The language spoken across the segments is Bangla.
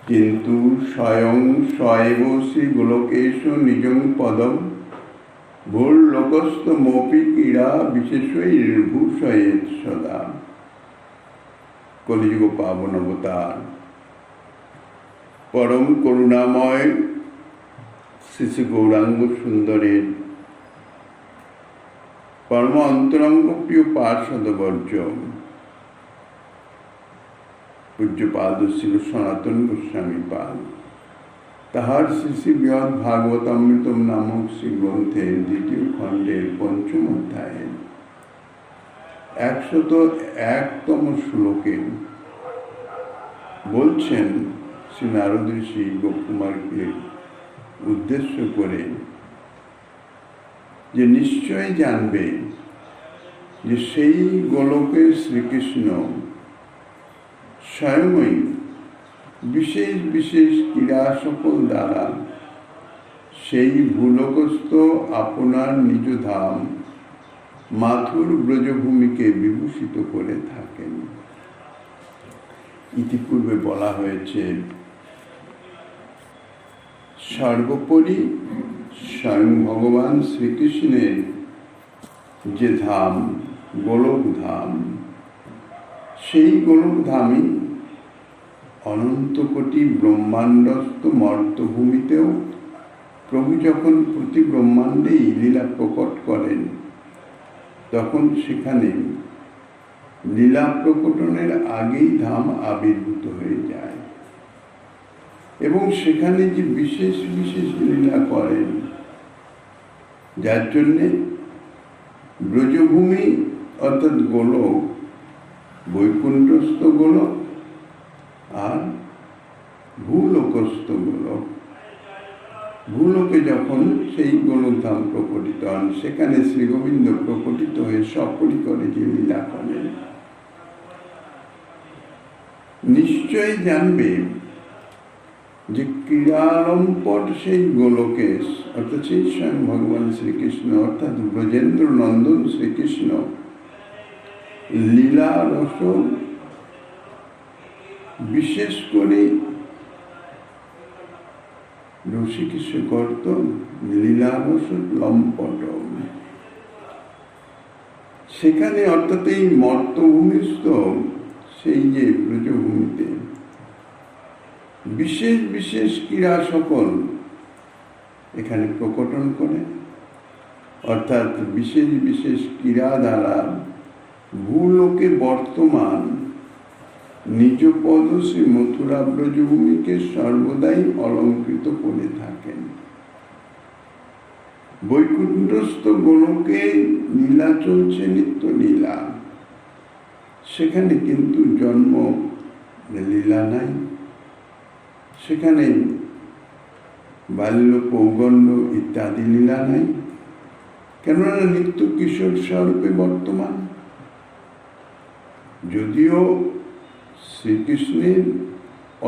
কিন্তু স্বয়ং স্বএব শ্রী গোলকেশ নিজং পদম ভূর্লোকস্থমপি ক্রীড়া বিশেষৈর্ভূষয়েৎ সদা। কলিযুগ পাবন অবতার পরম করুণাময় শ্রী শ্রী গৌরাঙ্গ সুন্দরের পরম অন্তরঙ্গ প্রিয় পার্ষদবর্জ পূজ্যপাদ শ্রী সনাতন গোস্বামী পাদ তাহার শ্রী শ্রী বৃহৎ ভাগবতামৃতম নামক শ্রী গ্রন্থের দ্বিতীয় খণ্ডের পঞ্চম অধ্যায়ে 101তম শ্লোকে বলছেন শ্রী নারদ ঋষি গোপকুমারকে উদ্দেশ্য করে যে নিশ্চয় জানবে যে সেই গোলকের শ্রীকৃষ্ণ স্বয়ংই বিশেষ বিশেষ ক্রীড়া সকল দ্বারা সেই ভূলোকস্থ আপনার নিজ ধাম মাথুর ব্রজভূমিকে বিভূষিত করে থাকেন। ইতিপূর্বে বলা হয়েছে সর্বোপরি স্বয়ং ভগবান শ্রীকৃষ্ণের যে ধাম গোলক ধাম, সেই গোলক ধামই অনন্ত কোটি ব্রহ্মাণ্ডস্থ মর্তভূমিতেও প্রভু যখন প্রতি ব্রহ্মাণ্ডেই লীলা প্রকট করেন, তখন সেখানে লীলা প্রকটনের আগেই ধাম আবির্ভূত হয়ে যায় এবং সেখানে যে বিশেষ বিশেষ লীলা করেন, যার জন্যে ব্রজভূমি অর্থাৎ গোলক, বৈকুণ্ঠস্থ গোলক আর ভূলোকস্থ গোলক। ভূলোকে যখন সেই গোলকধাম প্রকটিত হন, সেখানে শ্রী গোবিন্দ প্রকটিত হয়ে সপরিকরে যে লীলা করেন, নিশ্চয় জানবে যে ক্রীড়ালম্পট সেই গোলকেশ অর্থাৎ সেই স্বয়ং ভগবান শ্রীকৃষ্ণ অর্থাৎ ব্রজেন্দ্র নন্দন শ্রীকৃষ্ণ লীলা রস বিশেষ করে রসিকৃষ্ণ কর্ত লীলারস লম্পট, সেখানে অর্থাৎ এই মর্তভূমিস্থ সেই যে ব্রজভূমিতে বিশেষ বিশেষ ক্রীড়া সকল এখানে প্রকটন করে, অর্থাৎ বিশেষ বিশেষ ক্রীড়া দ্বারা ভূলোকে বর্তমান নিজ পদ শ্রী মথুরা ব্রজভূমিকে সর্বদাই অলঙ্কৃত করে থাকেন। বৈকুণ্ঠস্থ গোলকে লীলা চলছে, নিত্য লীলা, সেখানে কিন্তু জন্ম লীলা নাই, সেখানে বাল্য পৌগণ্য ইত্যাদি লীলা নাই, কেননা নিত্য কিশোর স্বরূপে বর্তমান। যদিও শ্রীকৃষ্ণের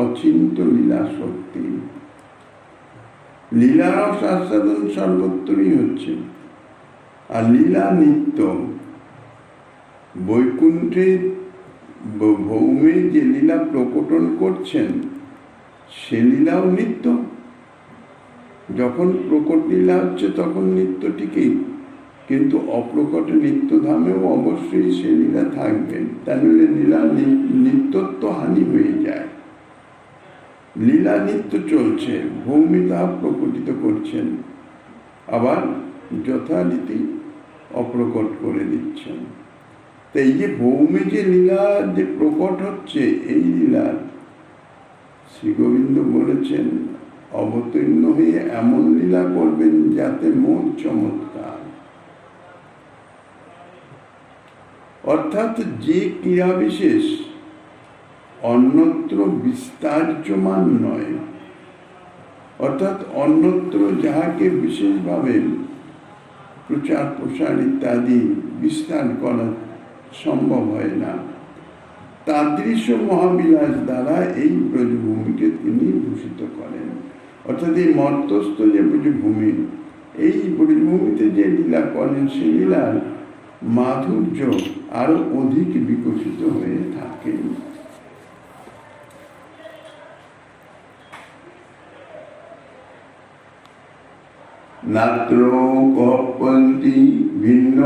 অচিন্ত লীলা শক্তি, লীলারস আস্বাদন সর্বত্রই হচ্ছে, আর লীলা নিত্য। বৈকুণ্ঠে ভৌমে যে লীলা প্রকটন করছেন, সে লীলাও নিত্য। যখন প্রকট লীলা হচ্ছে তখন নিত্য ঠিকই, কিন্তু অপ্রকট নিত্যধামেও অবশ্যই সে লীলা থাকবে, তাহলে লীলা নিত্যত্ব হানি হয়ে যায়। লীলা নিত্য চলছে, ভৌমি তা প্রকটিত করছেন, আবার যথারীতি অপ্রকট করে দিচ্ছেন। তো এই যে ভৌমি যে লীলা যে প্রকট হচ্ছে, এই লীলার শ্রী গোবিন্দ বলেছেন অবতীর্ণ হয়ে এমন লীলা করবেন যাতে মোর চমৎকার। অর্থাৎ যে ক্রিয়া বিশেষ অন্যত্র বিস্তার্যমান নয়, অর্থাৎ অন্যত্র যাহাকে বিশেষভাবে প্রচার প্রসার ইত্যাদি বিস্তার করা সম্ভব হয় না, তাদৃশ্য মহাবিলাস দ্বারা এই ব্রজভূমিকে তিনি ভূষিত করেন। অর্থাৎ এই মর্তস্থ যে ব্রজভূমি, এই ব্রজভূমিতে যে লীলা করেন, সেই লীলার মাধুর্য আরো অধিক বিকশিত হয়ে থাকে। নাত্র কহপন্তি ভিন্ন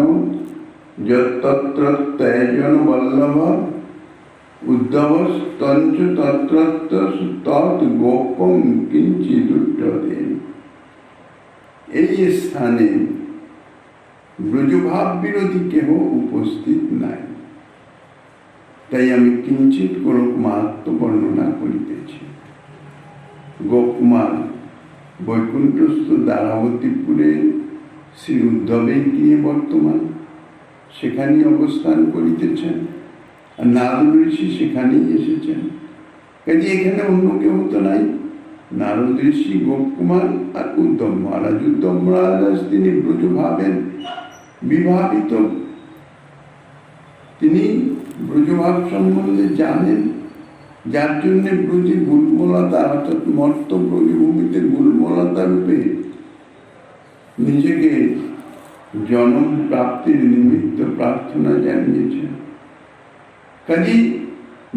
যত্তত্র ত্যাজন বল্লভ উদ্ধবস্তঞ্চ তত্রত্র তৎ গোপং কিঞ্চিদুট্টদেন। এই স্থানে ব্রজভাব বিরোধী কেহ উপস্থিত নাই, তাই আমি কিঞ্চিত গোলক মাহাত্ম বর্ণনা করিতেছি। গোপকুমার বৈকুণ্ঠস্থ দ্বারাবতীপুরে শ্রী উদ্ধবে গিয়ে বর্তমান সেখানেই অবস্থান করিতেছেন, আর নারদ ঋষি সেখানেই এসেছেন। কাজে এখানে অন্য কেউ তো নাই, নারদ ঋষি, গোপকুমার আর উদ্ধব মহারাজ। উদ্ধব মহারাজ তিনি ব্রজ ভাবেন বিভাবিত, তিনি ব্রজভাব সম্বন্ধে জানেন, যার জন্য ব্রজে গুলমলতা অর্থাৎ মর্ত ব্রজভূমিতে গুলমলতা রূপে নিজেকে জন্ম প্রাপ্তির নিমিত্ত প্রার্থনা জানিয়েছেন। কাজেই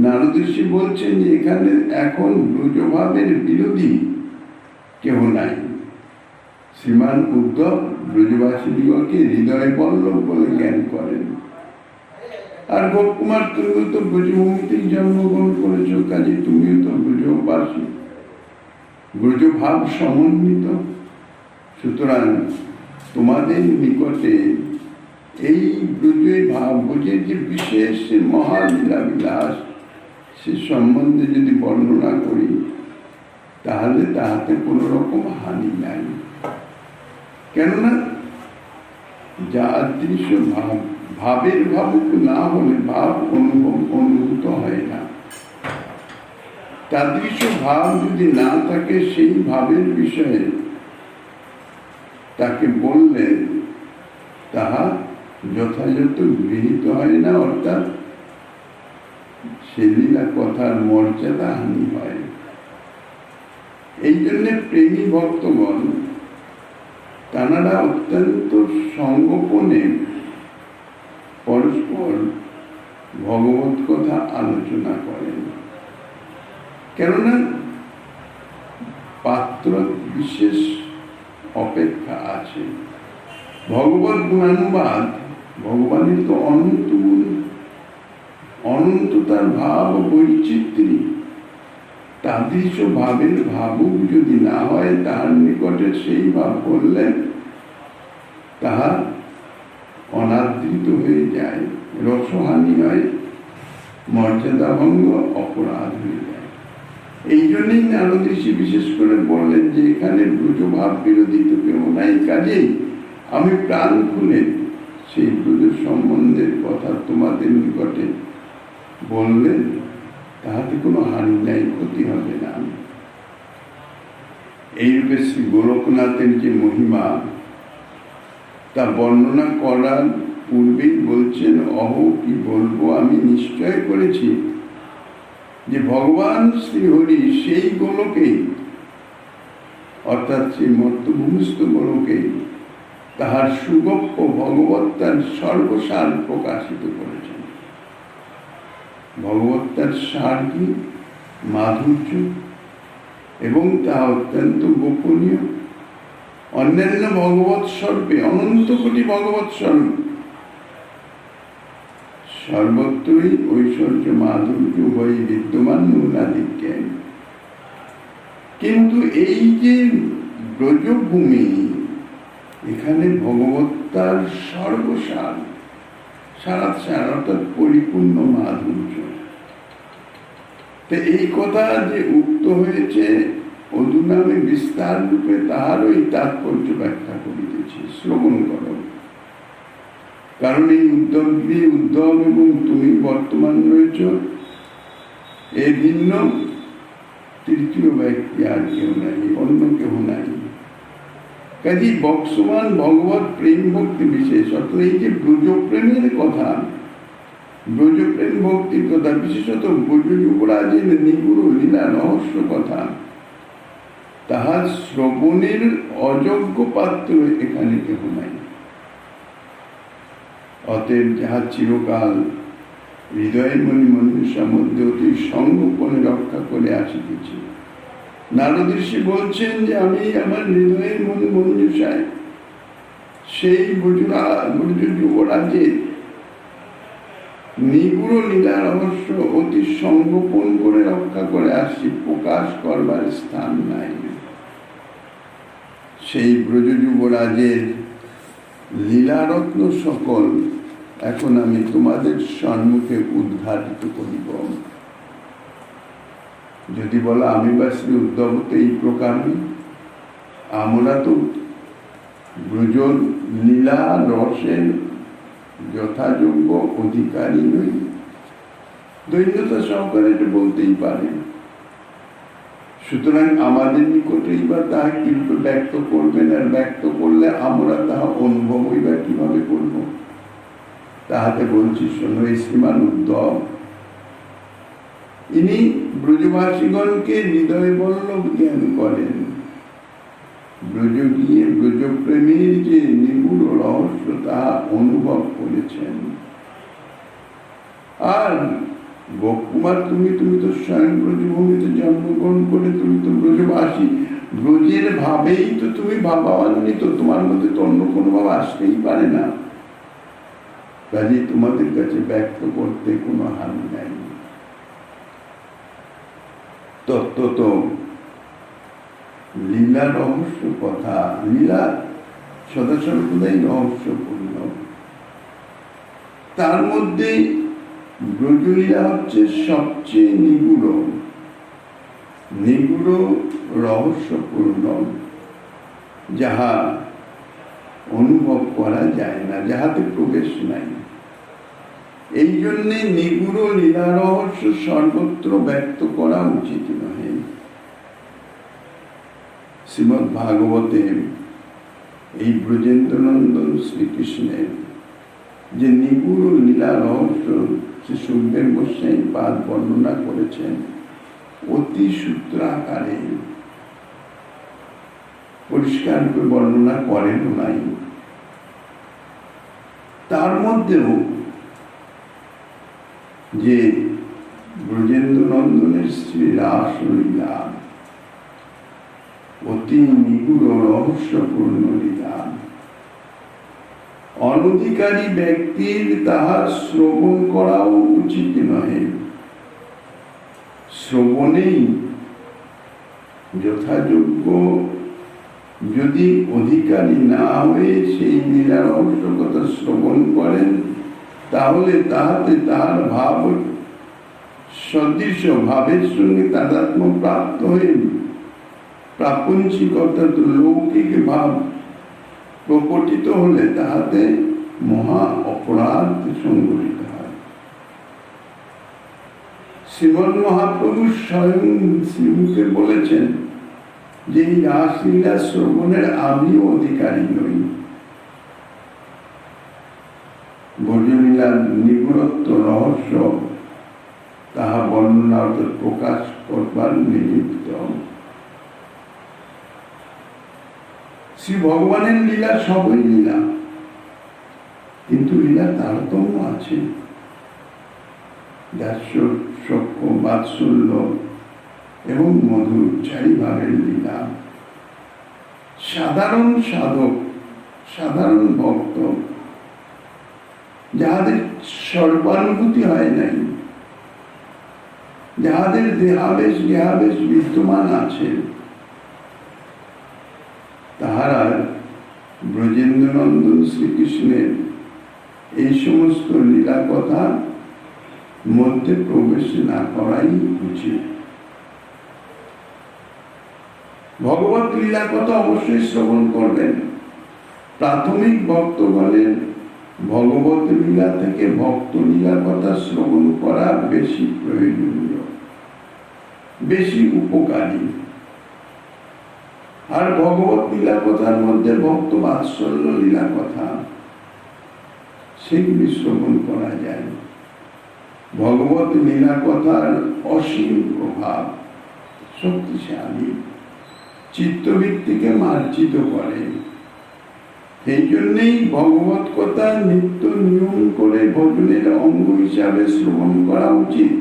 নারদ ঋষি বলছেন যে এখানে এখন ব্রজভাবের বিরোধী কেহ নাই। শ্রীমান উদ্ধব ব্রজবাসীদিগকে হৃদয় বল্লভ বলে জ্ঞান করেন। আর গোপকুমার, তুমিও তো ব্রজভূমিতেই জন্মগ্রহণ করেছ, কাজে তুমিও তো ব্রজবাসী, ব্রজভাব সমন্বিত। সুতরাং তোমাদের নিকটে এই ব্রজে ভাব, ব্রজের যে বিশেষ মহালীলা বিলাস, সে সম্বন্ধে যদি বর্ণনা করি তাহলে তাহাতে কোনো রকম হানি নাই। কেননা যা দৃশ্য ভাব, ভাবের ভাবুক না হলে ভাব অনুভূত হয় না। তাদৃশ্য ভাব যদি না থাকে, সেই ভাবের বিষয়ে তাকে বললে তাহা যথাযথ গৃহীত হয় না, অর্থাৎ সে লীলা কথার মর্যাদা হানি হয়। এই জন্য প্রেমী ভক্তগণ তাঁরা অত্যন্ত সংগোপনে পরস্পর ভগবত কথা আলোচনা করেন। কেননা পাত্র বিশেষ অপেক্ষা আছে। ভগবত গুণানুবাদ, ভগবানের তো অনন্ত গুণ, অনন্ততার ভাব বৈচিত্র্য, তাদৃশ ভাবের ভাবুক যদি না হয়, তাহার নিকটে সেই ভাব বললে তাহা অনাদৃত হয়ে যায়, রসহানি হয়, মর্যাদা ভঙ্গ, অপরাধ হয়ে যায়। এই জন্যই নারদ ঋষি বিশেষ করে বললেন যে এখানে ব্রজভাব বিরোধী তো কেউ নাই, কাজেই আমি প্রাণ খুলে সেই ব্রজ সম্বন্ধের কথা তোমাদের নিকটে বললে তাহাতে কোনো হানি নাই, ক্ষতি হবে না। এইরূপে শ্রী গোরখনাথের যে মহিমা তা বর্ণনা করার পূর্বেই বলছেন, অহ কি বলবো, আমি নিশ্চয় করেছি যে ভগবান শ্রীহরি সেই গোলকে, অর্থাৎ সেই মর্তভূমিস্থ গোলকে তাহার সুগপ্য ভগবত্তার সর্বসার প্রকাশিত করেছেন। ভগবত্তার সার কি? মাধুর্য, এবং তা অত্যন্ত গোপনীয়। অন্যান্য ভগবৎ স্বরূপে, অনন্ত কোটি ভগবৎ স্বরূপ সর্বত্রই ঐশ্বর্য মাধুর্য উভয় বিদ্যমান নুনাদিজ্ঞান। কিন্তু এই যে ব্রজভূমি, এখানে ভগবত্তার সর্বসার, সারাৎসার অর্থাৎ পরিপূর্ণ মাধুর্য। তো এই কথা যে উক্ত হয়েছে অধু নামে বিস্তার রূপে, তাহারই তাৎপর্য ব্যাখ্যা করিতেছি, শ্রবণ করো। কারণ এই উদ্ধব এবং তুমি বর্তমান রয়েছ, এ ভিন্ন তৃতীয় ব্যক্তি আর কেউ নাই, অন্য কেউ নাই। কাজে বক্সমান ভগবত প্রেম ভক্তি বিশেষ, অর্থাৎ এই যে ব্রজপ্রেমের কথা, ব্রজপ্রেম ভক্তির কথা, বিশেষত ব্রজ যুবরাজের নিগুড় লীলা রহস্য কথা, তাহার শ্রবণের অযোগ্য পাত্র এখানে কেহ নাই। অতএব যাহা চিরকাল হৃদয় মনি মনুষ্যের মধ্যে অতি সংগোপনে রক্ষা করে আসিতেছে, নারদ ঋষি বলছেন যে আমি আমার হৃদয়ের মধ্যে মঞ্জুষায় সেই ব্রজ যুবরাজের নিগুড় লীলা রহস্য অতি সংগোপন করে রক্ষা করে আসছি, প্রকাশ করবার স্থান নাই। সেই ব্রজ যুবরাজের লীলারত্ন সকল এখন আমি তোমাদের সম্মুখে উদ্ঘাটিত করিব। যদি বলা আমি বা শ্রী উদ্ধব তো এই প্রকার, আমরা তো ব্রজ লীলা রসের যথাযোগ্য অধিকারী নই। দৈন্যতা সহকারে এটা বলতেই পারে। সুতরাং আমাদের নিকটেই বা তাহা কিভাবে ব্যক্ত করবেন, আর ব্যক্ত করলে আমরা তাহা অনুভবই বা কিভাবে করব। তাহাতে বলছি শোনো, এই শ্রীমান উদ্ধব ইনি ব্রজবাসীগণকে হৃদয় বল্লভ জ্ঞান করেন। ব্রজ গিয়ে ব্রজপ্রেমীর যে নিগুড় রহস্য তাহা অনুভব করেছেন। আর গোপকুমার তুমি তো স্বয়ং ব্রজভূমিতে জন্মগ্রহণ করে তুমি তো ব্রজবাসী, ব্রজের ভাবেই তো তুমি ভাবান্বিত, তোমার মধ্যে তো অন্য কোনো ভাব আসতেই পারে না। কাজে তোমাদের কাছে ব্যক্ত করতে কোনো হানি নাই। তত্ত্বত লীলা রহস্য কথা, লীলা সদা সর্বদাই রহস্যপূর্ণ। তার মধ্যে ব্রজলীলা হচ্ছে সবচেয়ে নিগুড় রহস্যপূর্ণ, যাহা অনুভব করা যায় না, যাহাতে প্রবেশ নাই। এই জন্যে নিগুড় লীলা রহস্য সর্বত্র ব্যক্ত করা উচিত নহে। শ্রীমদ্ ভাগবতে এই ব্রজেন্দ্রনন্দন শ্রীকৃষ্ণের যে নিগুড় লীলা রহস্য শ্রী সুখদেব গোস্বামী পাদ বর্ণনা করেছেন অতি সূত্রাকারে, পরিষ্কার করে বর্ণনা করেন নাই। তার মধ্যেও যে ব্রজেন্দ্র নন্দনের শ্রী রাস লীলা অতি নিগুড় রহস্যপূর্ণ লীলা, অনধিকারী ব্যক্তির তাহার শ্রবণ করাও উচিত নহে। শ্রবণেই যথাযোগ্য যদি অধিকারী না হয়ে সেই লীলা রহস্য কথা শ্রবণ করেন, তাহলে তাহাতে তাহার ভাব সদৃশ ভাবের সঙ্গে তাদাত্ম্য প্রাপ্ত হয়ে প্রাপঞ্চিক অর্থাৎ লৌকিক ভাব প্রকটিত হলে তাহাতে মহা অপরাধ সংঘটিত হয়। শ্রীমন্ মহাপ্রভু স্বয়ং শ্রীমুখে বলেছেন যে এই রাসলীলা শ্রবণের আমিও অধিকারী নই। ব্রজলীলার নিগুড়ত্ব রহস্য তাহা বর্ণনা অর্থাৎ প্রকাশ করবার নিযুক্ত। শ্রী ভগবানের লীলা সবই লীলা, কিন্তু লীলা তারতম্য আছে। দাস্য, সখ্য, বাৎসল্য এবং মধুর চারি ভাবের লীলা। সাধারণ সাধক, সাধারণ ভক্ত যাহাদের সর্বানুভূতি হয় নাই, যাহাদের দেহাবেশ গেহাবেশ বিদ্যমান আছে, তাহারা ব্রজেন্দ্রনন্দন শ্রীকৃষ্ণের এই সমস্ত লীলা কথা মধ্যে প্রবেশ না করাই উচিত। ভগবত লীলা কথা অবশ্যই শ্রবণ করবেন। প্রাথমিক ভক্তগণের ভগবত লীলা থেকে ভক্ত লীলা কথা শ্রবণ করা বেশি প্রয়োজনীয়, বেশি উপকারী। আর ভগবত লীলা কথার মধ্যে ভক্ত বাৎসল্য লীলা কথা, সেগুলি শ্রবণ করা যায়। ভগবত লীলা কথার অসীম প্রভাব শক্তিশালী, চিত্তবৃত্তিকে মার্জিত করে। এই জন্যেই ভগবত কথা নিত্য নিয়ম করে ভজনের অঙ্গ হিসাবে শ্রবণ করা উচিত।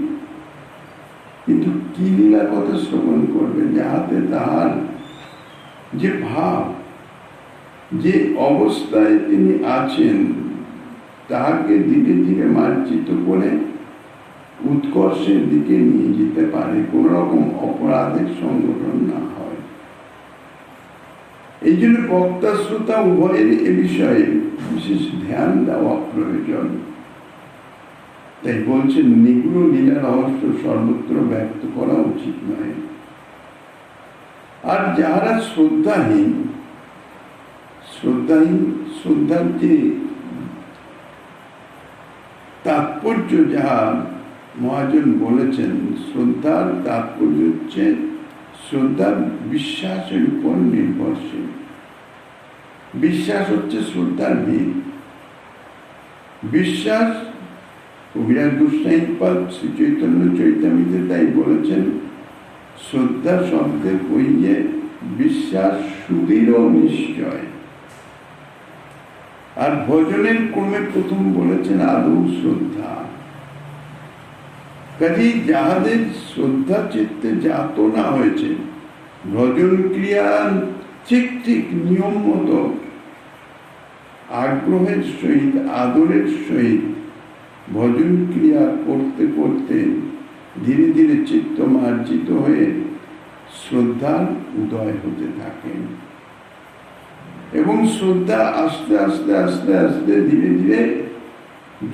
কিন্তু কি লীলা কথা শ্রবণ করবে, যাহাতে তাহার যে ভাব, যে অবস্থায় তিনি আছেন, তাহাকে ধীরে ধীরে মার্জিত করে উৎকর্ষের দিকে নিয়ে যেতে পারে, কোন রকম অপরাধের সংগঠন না হয়। এই জন্য বক্তা শ্রোতা উভয়ের এ বিষয়ে বিশেষ ধ্যান দেওয়া প্রয়োজন। তাই বলছেন, নিগুড় লীলা রহস্য সর্বত্র ব্যক্ত করা উচিত নয়। আর যারা শ্রদ্ধাহীন, শ্রদ্ধার যে তাৎপর্য, যাহা মহাজন বলেছেন, শ্রদ্ধার তাৎপর্য হচ্ছে শ্রদ্ধার বিশ্বাসের উপর নির্ভরশীল। বিশ্বাস হচ্ছে শ্রদ্ধার ভিত। বিশ্বাস কবিরাজ গোস্বামীপাদ শ্রী চৈতন্য চৈতামৃতে তাই বলেছেন, শ্রদ্ধা শব্দে কইয়ে বিশ্বাস সুদৃঢ় নিশ্চয়। আর ভজনের ক্রমে প্রথম বলেছেন আদৌ শ্রদ্ধা। কাজেই যাহাদের শ্রদ্ধা চিত্তে জাত না হয়েছে, ভজন ক্রিয়া ঠিক ঠিক নিয়ম মতো আগ্রহের সহিত, আদরের সহিত ভজন ক্রিয়া করতে করতে ধীরে ধীরে চিত্ত মার্জিত হয়ে শ্রদ্ধার উদয় হতে থাকে, এবং শ্রদ্ধা আস্তে আস্তে আস্তে আস্তে ধীরে ধীরে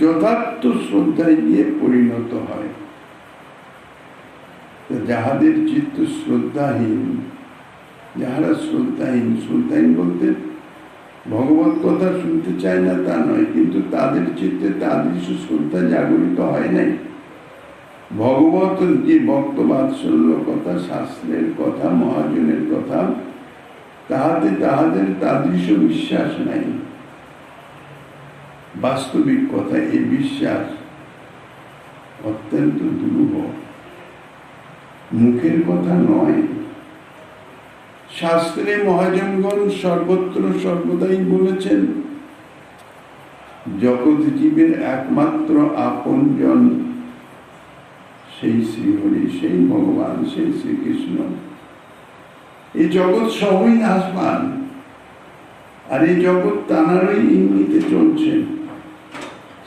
যথার্থ শ্রদ্ধায় গিয়ে পরিণত হয়। যাহাদের চিত্ত শ্রদ্ধাহীন, যাহারা শ্রদ্ধাহীন বলতে ভগবত কথা শুনতে চায় না তা নয়, কিন্তু তাদের চিত্তে তাদের শ্রদ্ধা জাগরিত হয় নাই। ভগবত যে ভক্ত বাৎসল্য কথা, শাস্ত্রের কথা, মহাজনের কথা, তাহাতে তাদের বিশ্বাস নাই। বাস্তবিক কথা, এই বিশ্বাস অত্যন্ত দুরূহ, মুখের কথা নয়। শাস্ত্রে মহাজনগণ সর্বত্র সর্বদাই বলেছেন, জগৎ জীবের একমাত্র আপনজন সেই শ্রীহরি, সেই ভগবান, সেই শ্রীকৃষ্ণ। এই জগৎ সবই নাশবান, আর এই জগৎ তাঁরই ইঙ্গিতে চলছে।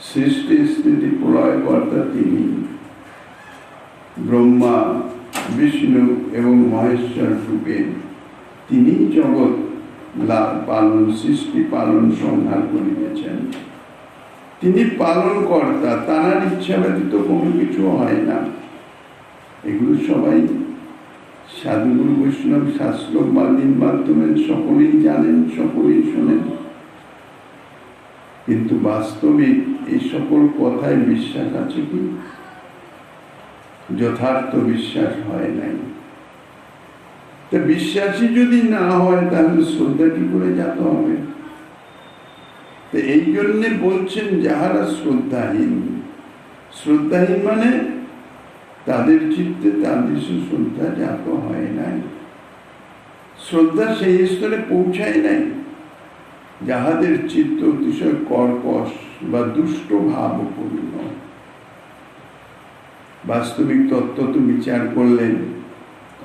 সৃষ্টি স্থিতি প্রলয় কর্তা তিনি, ব্রহ্মা, বিষ্ণু এবং মহেশ্বর রূপে তিনি জগৎ পালন, সৃষ্টি পালন, সংহার করিতেছেন। তিনি পালন কর্তা, তাঁর ইচ্ছা ব্যতীত কোনো কিছু হয় না। এগুলো সবাই সাধুগুরু বৈষ্ণব শাস্ত্রবাদীর মাধ্যমে সকলেই জানেন, সকলেই শোনেন, কিন্তু বাস্তবিক এই সকল কথায় বিশ্বাস আছে কি? যথার্থ বিশ্বাস হয় নাই। তা বিশ্বাসী যদি না হয়, তাহলে শ্রদ্ধা কি করে জাত হবে? এই জন্যে বলছেন, যাহারা শ্রদ্ধাহীন, শ্রদ্ধাহীন মানে তাদের চিত্তে তাদের শ্রদ্ধা জাত হয় নাই, শ্রদ্ধা সেই স্তরে পৌঁছায় নাই। যাহাদের চিত্ত অতিশয় কর্কশ বা দুষ্ট ভাবপূর্ণ। বাস্তবিক তত্ত্ব তো বিচার করলেন,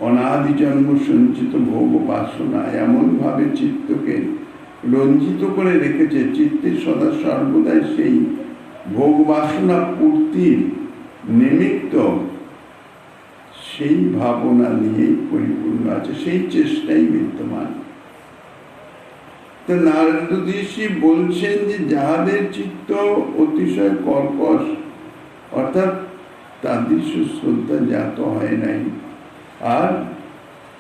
অনাদি জন্ম সঞ্চিত ভোগ বাসনা এমন ভাবে চিত্তকে রঞ্জিত করে রেখেছে, চিত্তে সদা সর্বদাই সেই ভোগ বাসনা পূর্তির নিমিত্ত সেই ভাবনা নিয়েই পরিপূর্ণ আছে, সেই চেষ্টাই বিদ্যমান। তো নারদ ঋষি বলছেন যে, যাহাদের চিত্ত অতিশয় কর্কশ, অর্থাৎ তাদের শ্রদ্ধা জাত হয় নাই, আর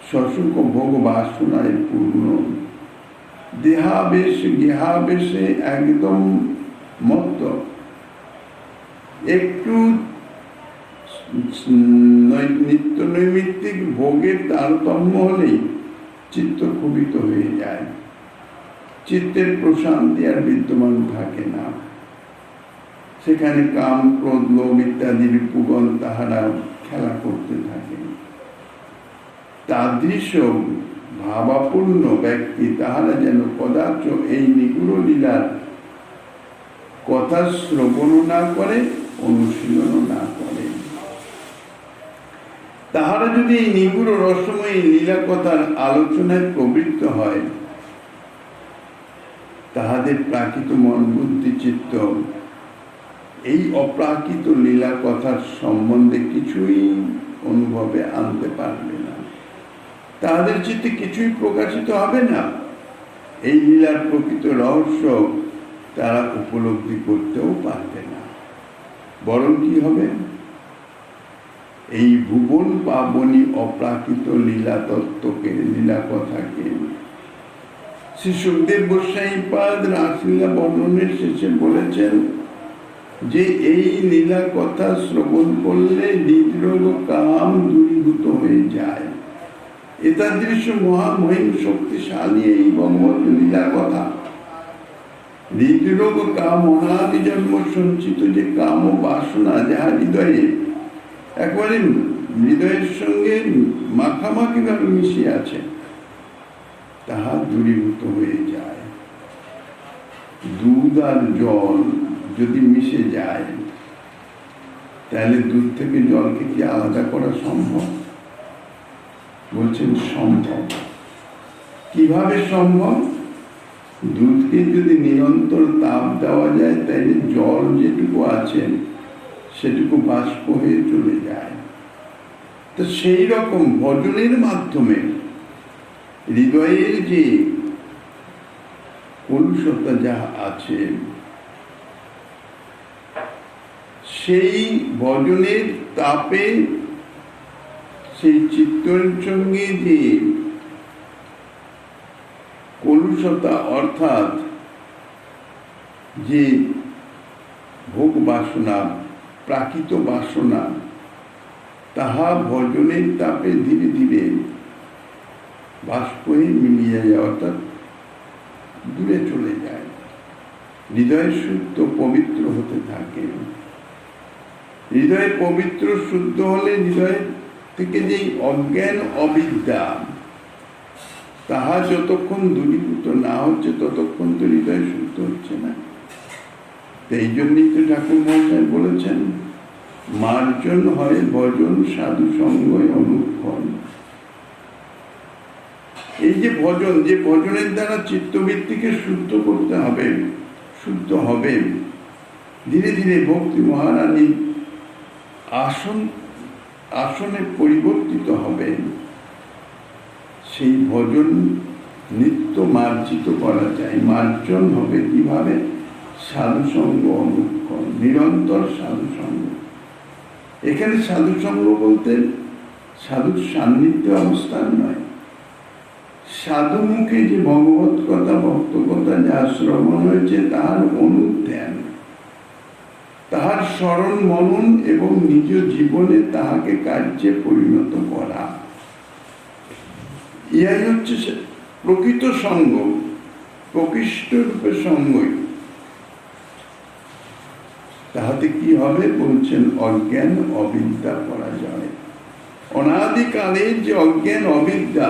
শশুক ভোগ বাসনায় পূর্ণ, দেহাবেশ গেহাবেশে একদম মত্ত, একটু নিত্য নৈমিত্তিক ভোগের তারতম্য হলেই চিত্ত ক্ষোভিত হয়ে যায়, চিত্তের প্রশান্তি আর বিদ্যমান থাকে না। সেখানে কাম, ক্রোধ, লোভ ইত্যাদির পুগল তাহারা খেলা করতে থাকে। তাদৃশ ভাবাপূর্ণ ব্যক্তি তাহারা যেন কদাচ এই নিগুড় লীলার কথা শ্রবণ না করে, অনুশীলন না করে। তাহারা যদি এই নিগুড় রসময়ী লীলা কথার আলোচনায় প্রবৃত্ত হয়, তাহাদের প্রাকৃত মন বুদ্ধি চিত্ত এই অপ্রাকৃত লীলা কথার সম্বন্ধে কিছুই অনুভবে আনতে পারবে না। তাহাদের চিত্তে কিছুই প্রকাশিত হবে না। এই লীলার প্রকৃত রহস্য তারা উপলব্ধি করতেও পারবে না। বরং কি হবে, এই ভুবন পাবনী অপ্রাকৃত লীলা তত্ত্বকে, লীলা কথাকে শ্রী সুখদেব গোস্বামীপাদ রাসলীলা বর্ণনের শেষে বলেছেন যে এই লীলা কথা শ্রবণ করলে হৃদরোগ কাম দূরীভূত হয়ে যায়। এতাদৃশ মহামহিম শক্তিশালী এই ভগবত লীলা কথা, হৃদরোগ কাম অনাদি জন্ম সঞ্চিত যে কাম ও বাসনা যাহা হৃদয়ে একবারে হৃদয়ের সঙ্গে মাখামাখি ভাবে মিশে আছে, তাহা দূরীভূত হয়ে যায়। দুধ আর জল যদি মিশে যায়, তাহলে দুধ থেকে জলকে কি আলাদা করা সম্ভব? বলছেন সম্ভব। কিভাবে সম্ভব? দুধকে যদি নিরন্তর তাপ দেওয়া যায়, তাহলে জল যেটুকু আছে সেটুকু বাষ্প হয়ে চলে যায়। তো সেই রকম ভজনের মাধ্যমে হৃদয়ের যে কলুষতা যা আছে, সেই ভজনের তাপে সেই চিত্তের সঙ্গে যে কলুষতা অর্থাৎ যে ভোগ বাসনা, প্রাকৃত বাসনা, তাহা ভজনের তাপে ধীরে ধীরে বাষ্প হয়ে মিলিয়ে যায়, অর্থাৎ দূরে চলে যায়। হৃদয় শুদ্ধ পবিত্র হতে থাকে। হৃদয় পবিত্র শুদ্ধ হলে হৃদয় থেকে যেই অজ্ঞান অবিদ্যা, তাহা যতক্ষণ দূরীভূত না হচ্ছে ততক্ষণ তো হৃদয় শুদ্ধ হচ্ছে না। এই জন্যই তো ঠাকুর মহাশয় বলেছেন, মার্জন হয় ভজন সাধু সঙ্গ অনুক্ষণ। এই যে ভজন, যে ভজনের দ্বারা চিত্তবৃত্তিকে শুদ্ধ করতে হবে, শুদ্ধ হবে, ধীরে ধীরে ভক্তি মহারানী আসনে পরিবর্তিত হবে, সেই ভজন নিত্য মার্জিত করা যায়। মার্জন হবে কিভাবে? সাধুসঙ্গ অনুক্ষণ, নিরন্তর সাধুসঙ্গ। এখানে সাধুসঙ্গ বলতে সাধুর সান্নিধ্য অবস্থান নয়, সাধু মুখে যে ভগবত কথা, ভক্ত কথা যা শ্রবণ হয়েছে তাহার অনুধ্যান, তাহার স্মরণ মনন এবং নিজ জীবনে তাহাকে কার্যে পরিণত করা, ইহাই হচ্ছে প্রকৃত সঙ্গ, প্রকৃষ্ট রূপে সঙ্গই। তাহাতে কি হবে বলছেন, অজ্ঞান অবিদ্যা করা যায়। অনাদিকালের যে অজ্ঞান অবিদ্যা,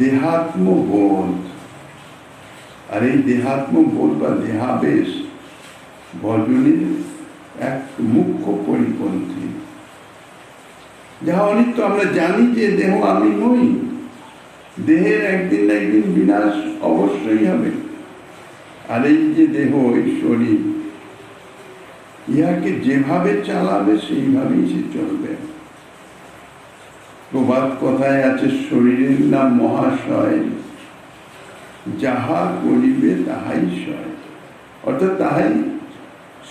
দেহাত্মবোধ, আর এই দেহাত্মবোধ বা দেহাবেশ ভজনের এক মুখ্য পরিপন্থী। যাহা অনিত্য, আমরা জানি যে দেহ আমি নই, দেহের একদিন না একদিন বিনাশ অবশ্যই হবে। আর এই যে দেহ, এই শরীর, ইহাকে যেভাবে চালাবে সেইভাবেই সে চলবে। প্রবাদ কথায় আছে, শরীরের নাম মহাশয়, যাহা করিবে তাহাই সয়, অর্থাৎ তাহাই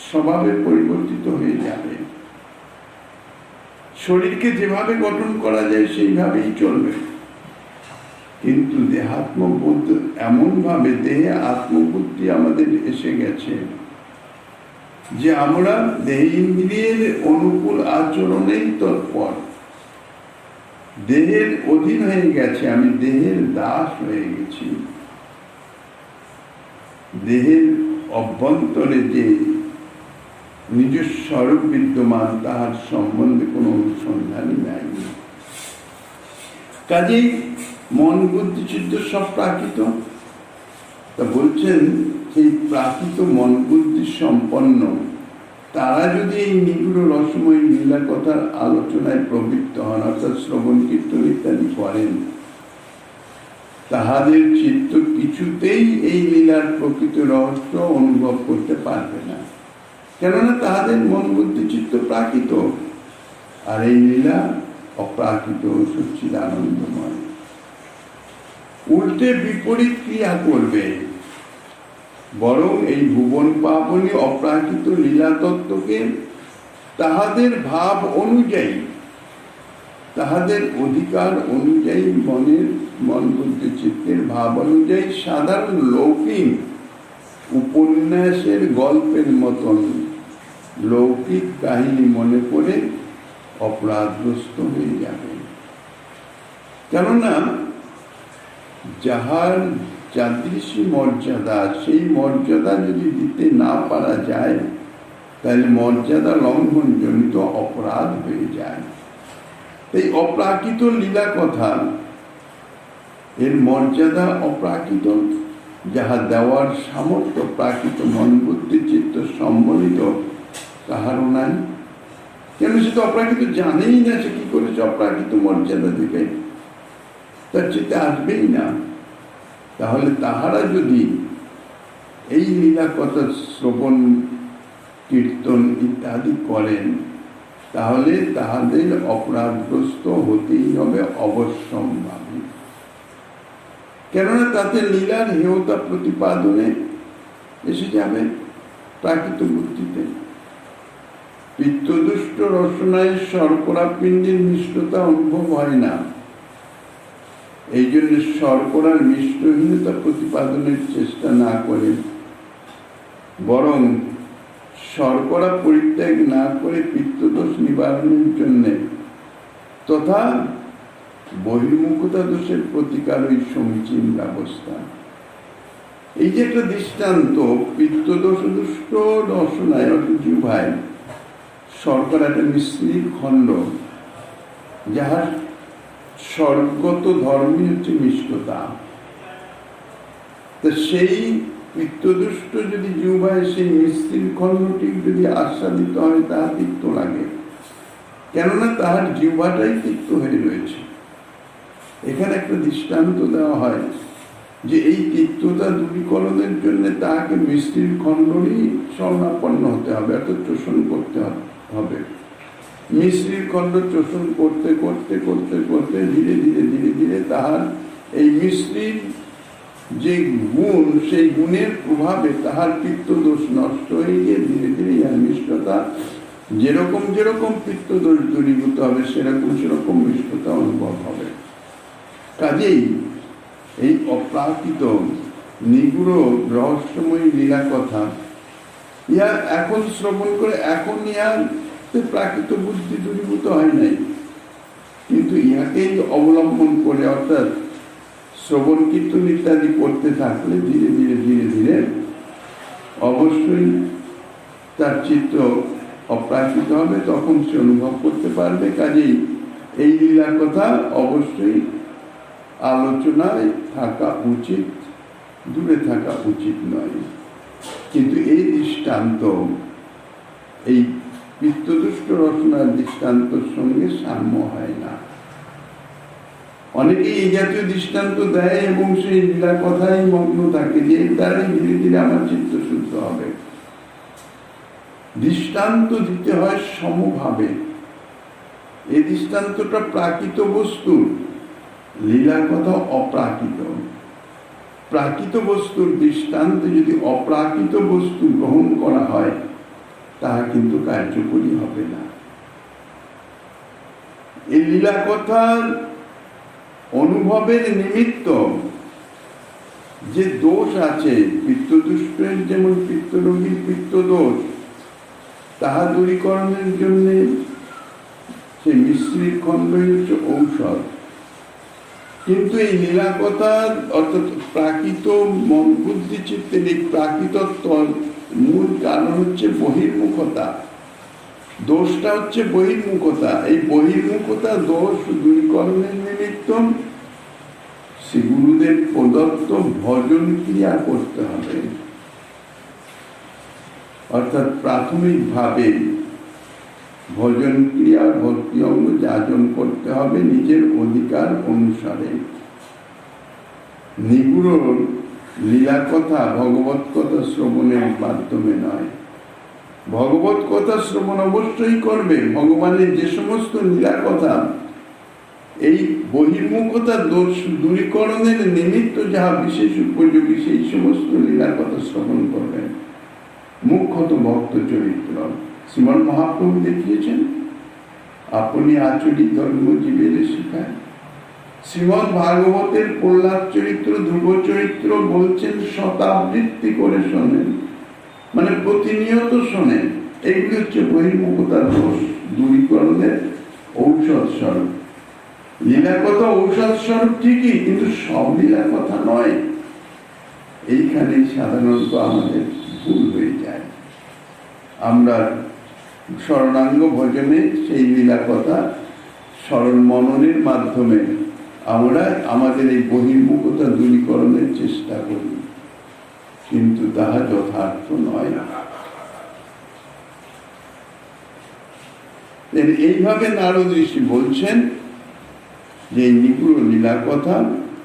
স্বভাবে পরিবর্তিত হয়ে যাবে। শরীরকে যেভাবে গঠন করা যায় সেইভাবেই চলবে, কিন্তু দেহাত্মবোধ এমন ভাবে, দেহে আত্মবুদ্ধি আমাদের এসে গেছে যে আমরা দেহেন্দ্রিয়ের অনুকূল আচরণেই তৎপর, দেহের অধীন হয়ে গেছে, আমি দেহের দাস হয়ে গেছি। দেহের অভ্যন্তরে যে নিজের স্বরূপ বিদ্যমান, তাহার সম্বন্ধে কোনো অনুসন্ধানই নাই। কাজেই মন বুদ্ধি চিত্ত সব প্রাকৃত। তা বলছেন, সেই প্রাকৃত মন বুদ্ধি সম্পন্ন তারা যদি এই নিগুড় রসময় লীলা কথার আলোচনায় প্রবৃত্ত হন, অর্থাৎ শ্রবণ কীর্তন ইত্যাদি করেন, তাহাদের চিত্ত কিছুতেই এই লীলার প্রকৃত রহস্য অনুভব করতে পারবে না। কেননা তাহাদের মন বুদ্ধি চিত্ত প্রাকৃত, আর এই লীলা অপ্রাকৃত সচ্চিদানন্দময়। উল্টে বিপরীত ক্রিয়া করবে, বরং এই ভুবন পাবনী অপ্রাকৃত লীলা তত্ত্বকে তাহাদের ভাব অনুযায়ী, তাহাদের অধিকার অনুযায়ী, মন বুদ্ধি চিত্তের ভাব অনুযায়ী সাধারণ লৌকিক উপন্যাসের গল্পের মতন লৌকিক কাহিনী মনে করে অপরাধগ্রস্ত হয়ে যাবে। কেননা যাহার যাদৃশী মর্যাদা, সেই মর্যাদা যদি দিতে না পারা যায়, তাহলে মর্যাদা লঙ্ঘন জনিত অপরাধ হয়ে যায়। এই অপ্রাকৃত লীলা কথা, এর মর্যাদা অপ্রাকৃত, যাহা দেওয়ার সামর্থ্য প্রাকৃত মন বুদ্ধি চিত্ত সম্বলিত কাহারও নাই। কেন সে তো অপ্রাকৃত জানেই না, সে কি করেছে অপ্রাকৃত মর্যাদা দিবে, তার চিন্তা আসবেই না। তাহলে তাহারা যদি এই লীলা কথা শ্রবণ কীর্তন ইত্যাদি করেন, তাহলে তাহাদের অপরাধগ্রস্ত হতেই হবে অবশ্যম্ভাবী। কেননা তাতে লীলার হেয়তা প্রতিপাদনে এসে যাবে প্রাকৃত বুদ্ধিতে। পিত্তদুষ্ট রসনায় শর্করা পিণ্ডের মিষ্টতা অনুভব হয় না, এই জন্য শর্করার মিষ্টহীনতা প্রতিপাদনের চেষ্টা না করে, বরং শর্করা পরিত্যাগ না করে পিত্তদোষ নিবারণের জন্য তথা বহির্মুখতা দোষের প্রতিকারই সমীচীন ব্যবস্থা। এই যে একটা দৃষ্টান্ত, পিত্তদোষ দুষ্ট রসনায় জিহ্বায় শর্করা একটা মিশ্রির খণ্ড, যাহার স্বর্গত ধর্মই হচ্ছে মিষ্টতা। তো সেই পিত্তদুষ্ট যদি জিহ্বায় সেই মিশ্রির খণ্ডটি যদি আস্বাদিত হয়, তাহা তিক্ত লাগে, কেননা তাহার জিহ্বাটাই তিক্ত হয়ে রয়েছে। এখানে একটা দৃষ্টান্ত দেওয়া হয় যে এই তিক্ততা দূরীকরণের জন্য তাহাকে মিশ্রির খণ্ডরই শরণাপন্ন হতে হবে, অর্থাৎ চোষণ করতে হবে। মিশ্রির খণ্ড চোষণ করতে করতে করতে করতে ধীরে ধীরে ধীরে ধীরে তাহার এই মিশ্রির যে গুণ, সেই গুণের প্রভাবে তাহার পিত্তদোষ নষ্ট হয়ে গিয়ে ধীরে ধীরে ইহার মিষ্টতা যেরকম যেরকম পিত্তদোষ দূরীভূত হবে, সেরকম সেরকম মিষ্টতা অনুভব হবে। কাজেই এই অপ্রাকৃত নিগুড় রহস্যময়ী লীলা কথা ইহা এখন শ্রবণ করে, এখন ইহার প্রাকৃত বুদ্ধি দূরীভূত হয় নাই, কিন্তু ইহাকেই অবলম্বন করে, অর্থাৎ শ্রবণ কীর্তন ইত্যাদি করতে থাকলে ধীরে ধীরে ধীরে ধীরে অবশ্যই তার চিত্ত অপ্রাকৃত হবে, তখন সে অনুভব করতে পারবে। কাজেই এই লীলার কথা অবশ্যই আলোচনায় থাকা উচিত, দূরে থাকা উচিত নয়। কিন্তু এই দৃষ্টান্ত এই পিত্তদুষ্ট রচনার দৃষ্টান্তর সঙ্গে সাম্য হয় না। অনেকেই এই জাতীয় দৃষ্টান্ত দেয় এবং সেই লীলা কথাই মগ্ন থাকে, যে এর দ্বারাই ধীরে ধীরে আমার চিত্ত শুদ্ধ হবে। দৃষ্টান্ত দিতে হয় সমভাবে। এই দৃষ্টান্তটা প্রাকৃত বস্তুর, লীলা কথা অপ্রাকৃত। প্রাকৃত বস্তুর দৃষ্টান্তে যদি অপ্রাকৃত বস্তু গ্রহণ করা হয়, তাহা কিন্তু কার্যকরী হবে না। এই লীলা কথার অনুভবের নিমিত্ত যে দোষ আছে, পিত্তদুষ্টের যেমন পিত্তরোগীর পিত্তদোষ, তাহা দূরীকরণের জন্য সেই মিশ্রির খণ্ডই হচ্ছে ঔষধ। কিন্তু এই লীলা কথার অর্থাৎ প্রাকৃত মন বুদ্ধি চিত্তের এই প্রাকৃতত্ব মূল কারণ হচ্ছে বহির্মুখতা। দোষটা হচ্ছে বহির্মুখতা। এই বহির্মুখতা দোষ দূরীকরণের নিমিত্ত শ্রী গুরুদেব প্রদত্ত ভজন ক্রিয়া করতে হবে। অর্থাৎ প্রাথমিকভাবে ভজন ক্রিয়া ভক্তি অঙ্গ যাজন করতে হবে নিজের অধিকার অনুসারে। নিগুড় লীলা কথা ভগবত কথা শ্রবণের মাধ্যমে নয়। ভগবত কথা শ্রবণ অবশ্যই করবে। ভগবানের যে সমস্ত লীলা কথা এই বহির্মুখতা দোষ দূরীকরণের নিমিত্ত যাহা বিশেষ উপযোগী সেই সমস্ত লীলার কথা শ্রবণ করবেন। মুখ্যত ভক্ত চরিত্র শ্রীমন মহাপ্রভু দেখিয়েছেন, আপনি আচরিত ধর্ম জীবের শিখায়। শ্রীমদ ভাগবতের প্রহ্লাদ চরিত্র ধ্রুব চরিত্র বলছেন শতাবৃত্তি করে শোনেন, মানে প্রতিনিয়ত শোনেন। এগুলি হচ্ছে বহির্মুখতার দোষ দূরীকরণের ঔষধ স্বরূপ। লীলা কথা ঔষধ স্বরূপ ঠিকই, কিন্তু সব লীলা কথা নয়। এইখানে সাধারণত আমাদের ভুল হয়ে যায়। আমরা শরণাঙ্গ ভজনে সেই লীলা কথা স্মরণ মননের মাধ্যমে আমরা আমাদের এই বহির্মুখতা দূরীকরণের চেষ্টা করি, কিন্তু তাহা যথার্থ নয়। এইভাবে নারদ ঋষি বলছেন যে নিগুড় লীলা কথা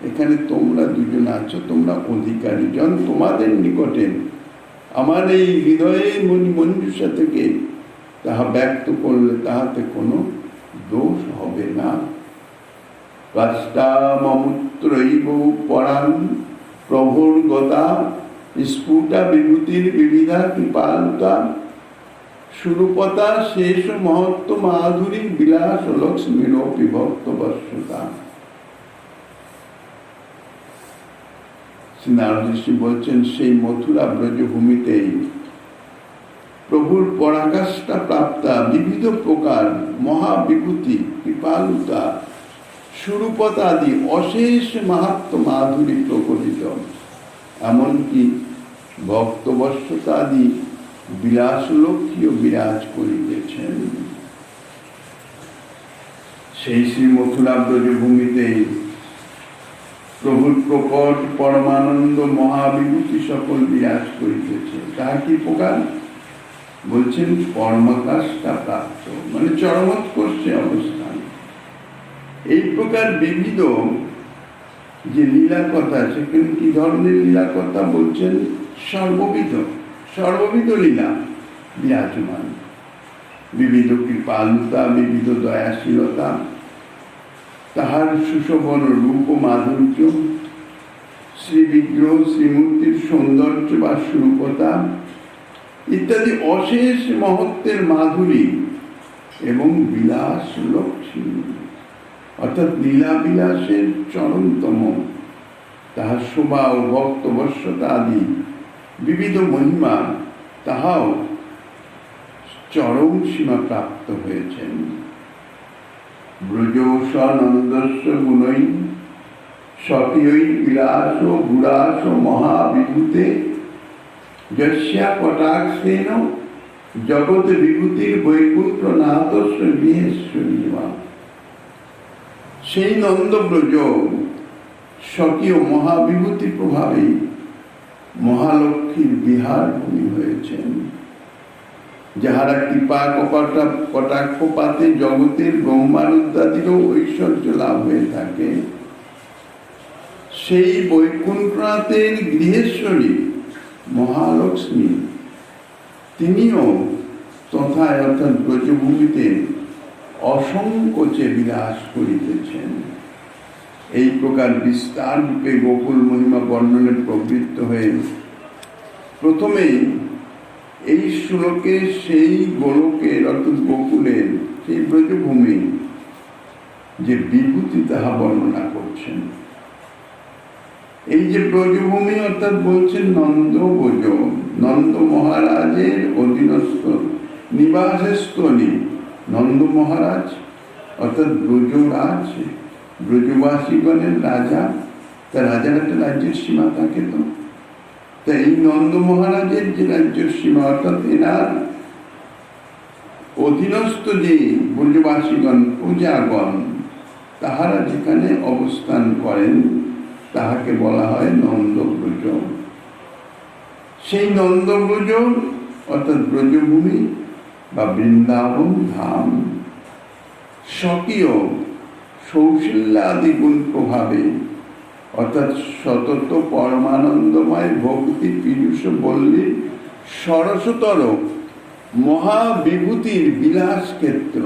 এখানে তোমরা দুজন আছো, তোমরা অধিকারী জন, তোমাদের নিকটে আমার এই হৃদয়ে মঞ্জুষা থেকে তাহা ব্যক্ত করলে তাহাতে কোনো দোষ হবে না। কাষ্টামূত্রৈব পরাং প্রভুর গতা স্ফুটা বিভূতির বিবিধা কৃপালতা সুরূপতা শেষ মহত্ব মাধুরী বিলাস লক্ষ্মীর বিভক্ত বর্ষতা। নারদ ঋষি বলছেন সেই মথুরা ব্রজভূমিতেই প্রভুর পরাকাষ্ঠা প্রাপ্তা বিবিধ প্রকার মহাবিভূতি কৃপালুতা সুরূপতা আদি অশেষ মাহাত্ম মাধুরী প্রকটিত, এমনকি ভক্তবর্ষতা আদি বিলাস লক্ষ্মীও বিরাজ করিতেছেন। সেই শ্রী মথুরা ব্রজভূমিতে প্রভুর প্রকট পরমানন্দ মহাবিভূতি সকল বিরাজ করিতেছে। তাহা কি প্রকার বলছেন? পরমাকাশটা প্রাপ্ত, মানে চরমোৎকর্ষে অবস্থান। এই প্রকার বিবিধ যে লীলা কথা, সেখানে কি ধরনের লীলা কথা বলছেন? সর্ববিধ লীলা বিরাজমান। বিবিধ কৃপালুতা, বিবিধ দয়াশীলতা, তাহার সুশোভন রূপ মাধুর্য, শ্রীবিগ্রহ শ্রীমূর্তির সৌন্দর্য বা স্বরূপতা ইত্যাদি অশেষ মহত্বের মাধুরী এবং বিলাস লক্ষ্মী, অর্থাৎ লীলা বিলাসের চরমতম তাহার শোভা ও ভক্তবর্ষতা আদি বিবিধ মহিমা, তাহাও চরম সীমা প্রাপ্ত হয়েছেন। ব্রজোষানন্দস্য গুণৈ স্বকীয়ৈ বিলাস গুড়াস মহাবিভূতে যস্যা কটাক্ষেন জগৎ বিভূতির বৈকুণ্ঠ নাথস্য বিহেশ্বরী। সেই নন্দব্রজ স্বকীয় মহাবিভূতি প্রভাবে মহালক্ষ্মীর বিহার ভূমি হয়েছেন, যাহারা কৃপা কটাক্ষপাতে জগতের ব্রহ্মানন্দাদিরও ঐশ্বর্য লাভ হয়ে থাকে। সেই বৈকুণ্ঠনাথের গৃহেশ্বরী মহালক্ষ্মী তিনিও তথায় অর্থাৎ ব্রজভূমিতে অসংকোচে বিলাস করিতেছেন। এই প্রকার বিস্তার রূপে গোকুল মহিমা বর্ণনে প্রবৃত্ত হয়ে প্রথমেই এই শ্লোকে সেই গোলকের অর্থাৎ গোকুলের সেই ব্রজভূমি যে বিভূতি তাহা বর্ণনা করছেন। এই যে ব্রজভূমি অর্থাৎ বলছেন নন্দ ব্রজ, নন্দ মহারাজের অধীনস্থ নিবাসস্থলী। নন্দ মহারাজ অর্থাৎ ব্রজরাজ, ব্রজবাসীগণের রাজা। তা রাজার একটা রাজ্যের সীমা থাকে, তো তা এই নন্দ মহারাজের যে রাজ্যের সীমা অর্থাৎ এনার অধীনস্থ যে ব্রজবাসীগণ প্রজাগণ তাহারা যেখানে অবস্থান করেন তাহাকে বলা হয় নন্দব্রজ। সেই নন্দব্রজ অর্থাৎ ব্রজভূমি বা বৃন্দাবন ধাম স্বকীয় সৌশল্যাদি গুণ প্রভাবে অর্থাৎ সতত পরমানন্দময় ভক্তি পীযুষ বল্লীর সরসতর মহাবিভূতির বিলাস ক্ষেত্র,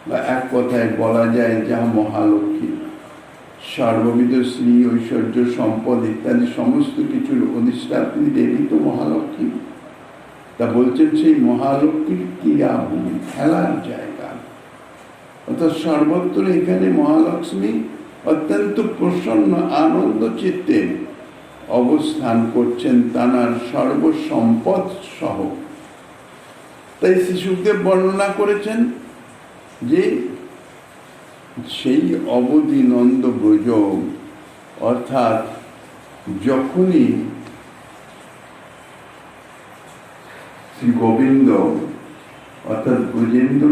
বা এক কথায় বলা যায় যা মহালক্ষ্মী, সর্ববিধ শ্রী ঐশ্বর্য সম্পদ ইত্যাদি সমস্ত কিছুর অধিষ্ঠাত্রী দেবী তো মহালক্ষ্মী। তা বলছেন সেই মহালক্ষ্মীর ক্রীড়াভূমি, খেলার জায়গা, অর্থাৎ সর্বত্র এখানে মহালক্ষ্মী অত্যন্ত প্রসন্ন আনন্দ চিত্তে অবস্থান করছেন তাঁর সর্বসম্পদ সহ। তাই শ্রী শুকদেব বর্ণনা করেছেন যে সেই অবধি নন্দ ব্রজ, অর্থাৎ যখনই শ্রী গোবিন্দ অর্থাৎ ব্রজেন্দ্র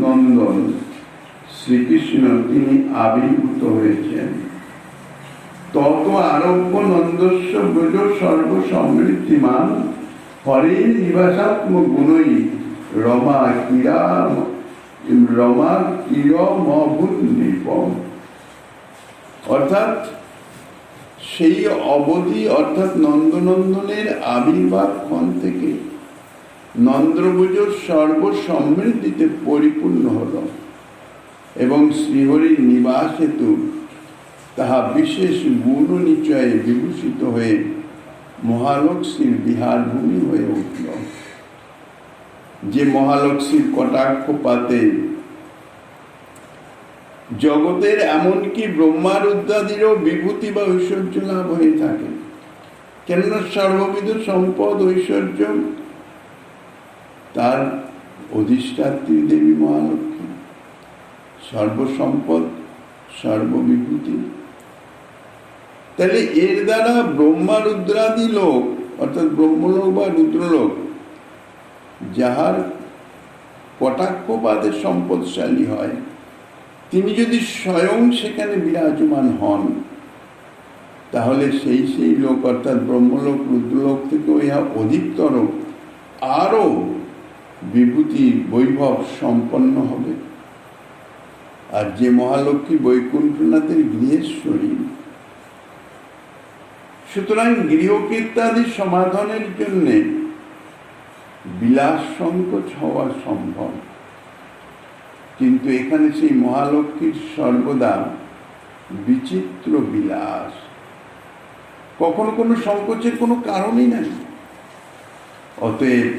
নন্দন শ্রীকৃষ্ণ তিনি আবির্ভূত হয়েছেন, তত আরব্য নন্দস্য ব্রজ সর্বসমৃদ্ধিমান হরে নিবাসাত্মক গুণই রমা কিরমভূন্নিপম। অর্থাৎ সেই অবধি অর্থাৎ নন্দনন্দনের আবির্ভাব ক্ষণ থেকে নন্দ্রভুজ সর্বসমৃদ্ধিতে পরিপূর্ণ হল এবং শ্রীহরির নিবাস হেতু তাহা বিশেষ গুণ নিচয়ে বিভূষিত হয়ে মহালক্ষ্মীর বিহার ভূমি হয়ে উঠল। যে মহালক্ষ্মীর কটাক্ষপাতে জগতের এমনকি ব্রহ্মারুদ্রাদিরও বিভূতি বা ঐশ্বর্য লাভ হয়ে থাকে, কেননা সর্ববিধ সম্পদ ঐশ্বর্য তার অধিষ্ঠাত্রী দেবী মহালক্ষ্মী, সর্বসম্পদ সর্ববিভূতি। তাহলে এর দ্বারা ব্রহ্মারুদ্রাদি লোক অর্থাৎ ব্রহ্মলোক বা রুদ্রলোক যাহার কটাক্ষপাতে সম্পদশালী হয়, তিনি যদি স্বয়ং সেখানে বিরাজমান হন, তাহলে সেই লোক অর্থাৎ ব্রহ্মলোক রুদ্রলোক থেকে ইহা অধিকতর আরো বিভূতি বৈভব সম্পন্ন হবে। আর যে মহালক্ষ্মী বৈকুণ্ঠনাথের গৃহেশ্বরী, সুতরাং গৃহকীর্তাদি সমাধানের জন্য বিলাস সংকোচ হওয়া সম্ভব, কিন্তু এখানে সেই মহালক্ষ্মীর সর্বদা বিচিত্র বিলাস, কখনো কোনো সংকোচের কোনো কারণই নাই। অতএব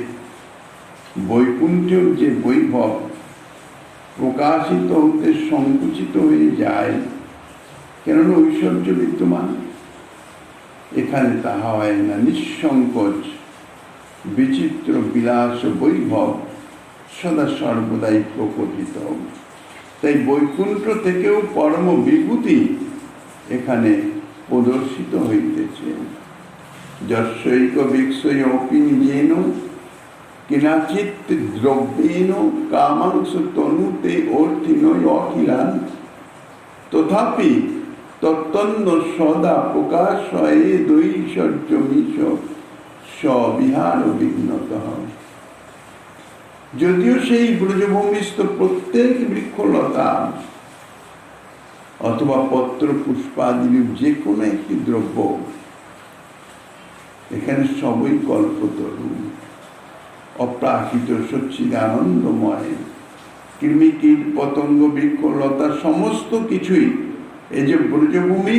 বৈকুণ্ঠের যে বৈভব প্রকাশিত হতে সংকুচিত হয়ে যায়, কেননা ঐশ্বর্য বিদ্যমান, এখানে তাহা হয় না। নিঃসংকোচ বিচিত্র বিলাস বৈভব সদা সর্বদাই প্রকটিত। তাই বৈকুণ্ঠ থেকেও পরম বিভূতি এখানে প্রদর্শিত হইতেছে। যস্যৈক বিক্ষয় অপি নিজেন কিনাচিৎ দ্রব্যেন কামাংশ তনুতে অর্থিনয় অখিলান তথাপি তত্তন্ন সদা প্রকাশ হয় দৈশ্বর্য মিশ স্ববিহার বিঘ্নত। যদিও সেই ব্রজভূমিস্থ প্রত্যেক বৃক্ষলতা অথবা পত্র পুষ্পাদি যে কোনো একটি দ্রব্য, এখানে সবই কল্পতরু, অপ্রাকৃত সচ্চিদানন্দময়। কৃমি কীট পতঙ্গ বৃক্ষলতা সমস্ত কিছুই এই যে ব্রজভূমি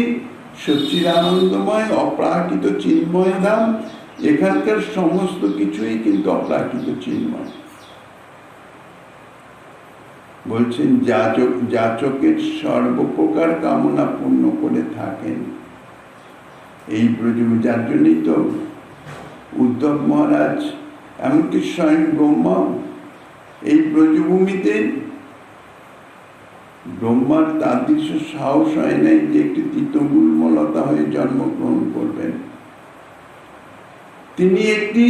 সচ্চিদানন্দময় অপ্রাকৃত চিন্ময় ধাম, এখানকার সমস্ত কিছুই কিন্তু অপ্রাকৃত চিন্ময়। বলছেন যাচকের সর্বপ্রকার কামনা পূর্ণ করে থাকেন এই ব্রজভূমি। যার জন্যই তো উদ্ধব মহারাজ এমনকি স্বয়ং ব্রহ্মা এই ব্রজভূমিতে, ব্রহ্মার তাদৃশ্য সাহস হয় নাই যে একটি তিতগুল্মলতা হয়ে জন্মগ্রহণ করবেন। তিনি একটি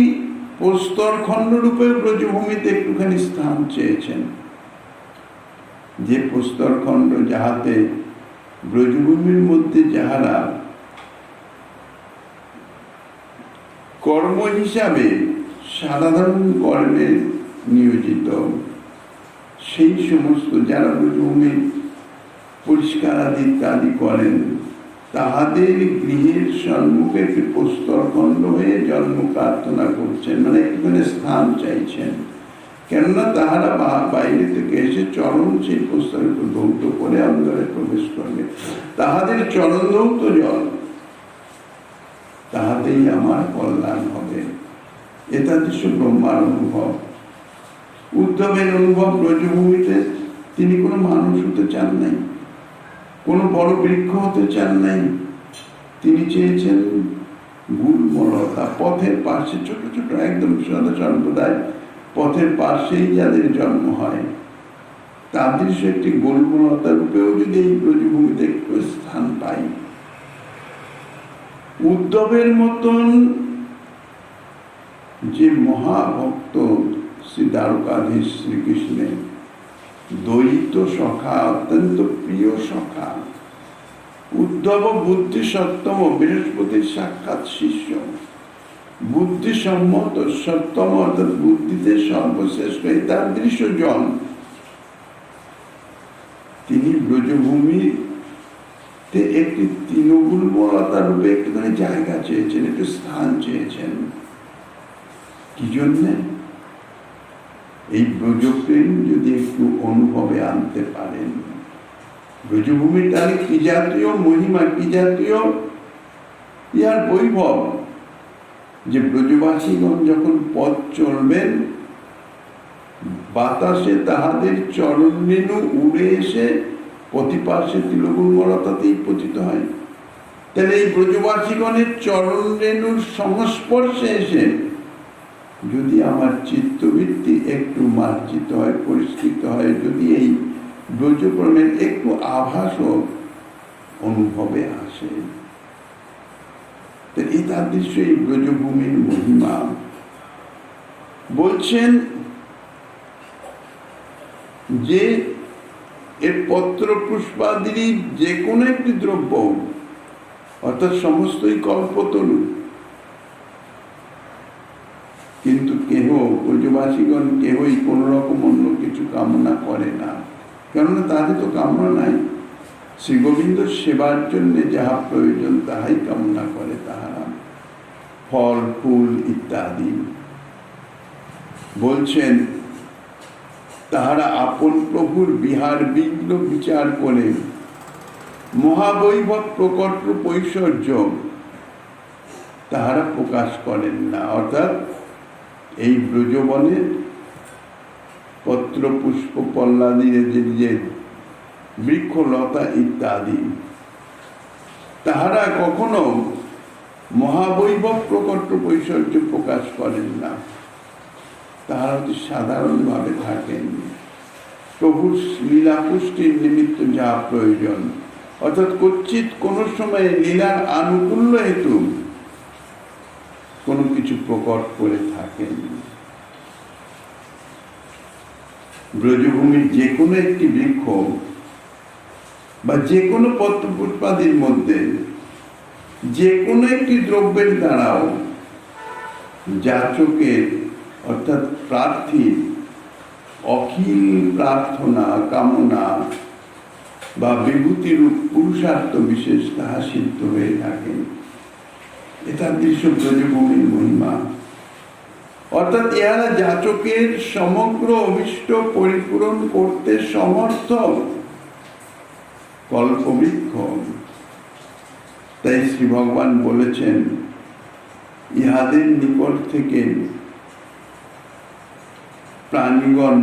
প্রস্তর খণ্ড রূপে ব্রজভূমিতে একটুখানি স্থান চেয়েছেন, যে প্রস্তর খণ্ড যাহাতে ব্রজভূমির মধ্যে যাহারা কর্ম হিসাবে সাধারণ কর্মে নিয়োজিত সেই সমস্ত যারা ব্রজভূমি পরিষ্কার আদি ইত্যাদি করেন, তাহাদের গৃহের সম্মুখে একটি প্রস্তরখণ্ড হয়ে জন্ম প্রার্থনা করছেন, মানে একটুখানি স্থান চাইছেন। কেননা তাহারা বাইরে থেকে এসে চরণ সেই প্রস্তরের উপর ধৌত করে অন্তরে প্রবেশ করবে। তাহাদের চরণ ধৌত জল, তাহাতেই আমার কল্যাণ হবে। এটা দৃশ্য ব্রহ্মার অনুভব। উদ্ধবের অনুভব ব্রজভূমিতে তিনি কোনো মানুষ হতে চান নাই, কোনো বড় বৃক্ষ হতে চান নাই। তিনি চেয়েছেন গুল্মলতা, পথের পাশে ছোট ছোট একদম সাদা সম্প্রদায়, পথের পাশেই যাদের জন্ম হয়, তাদের সে একটি গুল্মলতা রূপেও যদি এই ব্রজভূমিতে একটু স্থান পাই। উদ্ধবের মতন যে মহাভক্ত শ্রী দ্বারকাধীশ শ্রীকৃষ্ণের দ্বৈত সখা, অত্যন্ত প্রিয় সখা, উদ্ধব বুদ্ধি সত্তম, বৃহস্পতির সাক্ষাৎ শিষ্য, বুদ্ধি সম্মত সত্তম অর্থাৎ বুদ্ধিতে সর্বশ্রেষ্ঠ এই তার দৃশ্য জন, তিনি ব্রজভূমিতে একটি তৃণগুল্মলতা রূপে একটুখানি জায়গা চেয়েছেন, একটু স্থান চেয়েছেন। কি জন্যে? এই ব্রজপ্রেম যদি একটু অনুভবে আনতে পারেন, ব্রজভূমির তাহলে কি জাতীয় মহিমা, কি জাতীয় ইহার বৈভব, যে ব্রজবাসীগণ যখন পথ চলবেন, বাতাসে তাহাদের চরণ রেণু উড়ে এসে প্রতিপার্শ্বে তিলগুল্মলতাতেই পতিত হয়। তাহলে এই ব্রজবাসীগণের চরণ রেণুর সংস্পর্শে এসে যদি আমার চিত্তবৃত্তি একটু মার্জিত হয়, পরিষ্কৃত হয়, যদি এই ব্রজপ্রেমের একটু আভাসও অনুভবে আসে, এই তার দৃশ্য এই ব্রজভূমির মহিমা। বলছেন যে এর পত্র পুষ্পাদি যে কোনো একটি দ্রব্য, অর্থাৎ সমস্তই কল্পতরু, কিন্তু কেহ ব্রজবাসীগণ কেহই কোন রকম অন্য কিছু কামনা করে না। কেননা তাদের তো কামনা নাই, শ্রী গোবিন্দ সেবার জন্য যাহা প্রয়োজন তাহাই কামনা করে তাহারা, ফল ফুল ইত্যাদি। বলছেন তাহারা আপন প্রভুর বিহার বিঘ্ন বিচার করে মহাবৈভব প্রকট ঐশ্বর্য তাহারা প্রকাশ করেন না। অর্থাৎ এই ব্রজবনের পত্র পুষ্প পল্লাদির যে বৃক্ষলতা ইত্যাদি, তাহারা কখনো মহাবৈভব প্রকট ঐশ্বর্য প্রকাশ করেন না। তাহারা অতি সাধারণভাবে থাকেন, প্রভুর লীলা পুষ্টির নিমিত্ত যা প্রয়োজন, অর্থাৎ কচ্ছিৎ কোন সময় লীলার আনুকূল্য হেতু কোনো কিছু প্রকট করে থাকেন। ব্রজভূমির যে কোনো একটি বৃক্ষ বা যে কোনো পত্র পুষ্পাদির মধ্যে যে কোনো একটি দ্রব্যের দ্বারাও যাচকের অর্থাৎ প্রার্থীর অখিল প্রার্থনা কামনা বা বিভূতিরূপ পুরুষার্থ বিশেষ তাহা সিদ্ধ হয়ে থাকে। এটা দৃশ্য ব্রজভূমির মহিমা। অর্থাৎ ইহারা যাচকের সমগ্র অভিষ্ট পরিপূরণ করতে সমর্থ কল্পবৃক্ষ। তাই শ্রী ভগবান বলেছেন ইহাদের নিকট থেকে প্রাণীগণ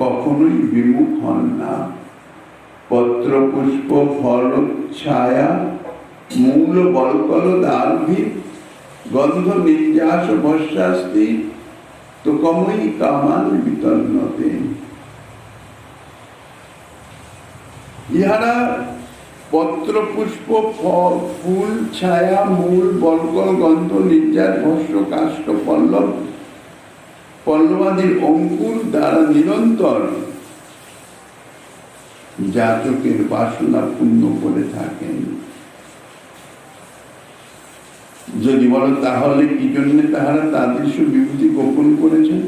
কখনোই বিমুখ হন না। পত্র পুষ্প ফল ছায়া মূল বলকল দার্ভি গন্ধ নির্যাস ভস্যাস্তি তো কমই কামান বিতন্নতে। ইহারা পত্র পুষ্প ফুল ছায়া মূল বলকল গন্ধ নির্যাস ভস্য কাষ্ঠ পল্লব পল্লবাদির অঙ্কুর দ্বারা নিরন্তর যাচকের বাসনা পূর্ণ করে থাকেন। যদি বলো তাহলে কি জন্য তাহারা তাদৃশ বিভূতি গোপন করেছেন?